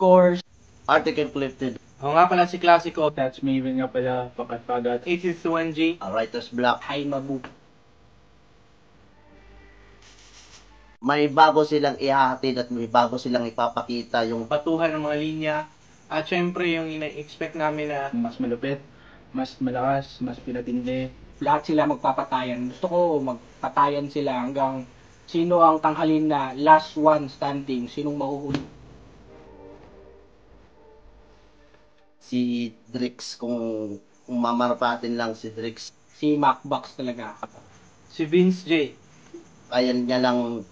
course. Article Clifton, Ako nga pala si Classico. That's Maven nga pala, Pakatpagat. 851G. Writer's Block. Hi, Mabu. May bago silang ihahatid at may bago silang ipapakita yung Patuhan ng mga linya. At syempre yung ina-expect namin na mas malupit, mas malakas, mas pinatindi. Lahat sila magpapatayan. Gusto ko magpatayan sila hanggang sino ang tanghalin na last one standing, sinong mahuhuli. si Drix, kung mamarapatin lang si Drix, Si Macbox talaga. Si Vince J. kaya niya lang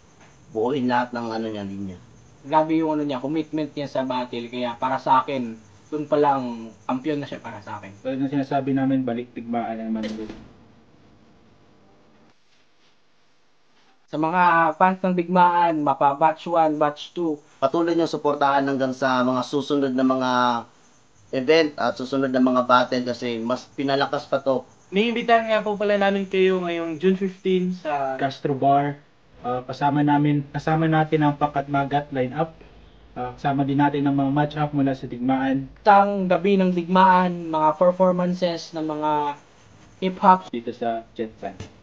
buuin lahat ng ano niya, linya. Grabe yung ano niya, commitment niya sa battle. Kaya para sa akin, dun pa lang, kampiyon na siya para sa akin. Tulad ng sinasabi namin, balik tigmaan ang manunod. Sa mga fans ng digmaan, mapa batch 1, batch 2, Patuloy niyo suportahan hanggang sa mga susunod na mga event at susunod na mga battle kasi mas pinalakas pa to. Niimbitahan nga po pala namin kayo ngayong June 15 sa Castro Bar. Kasama natin ang Pakatmagat lineup. Kasama din natin ang mga match-up mula sa Digmaan isang gabi ng digmaan, mga performances ng mga hip-hop. dito sa Jetfan.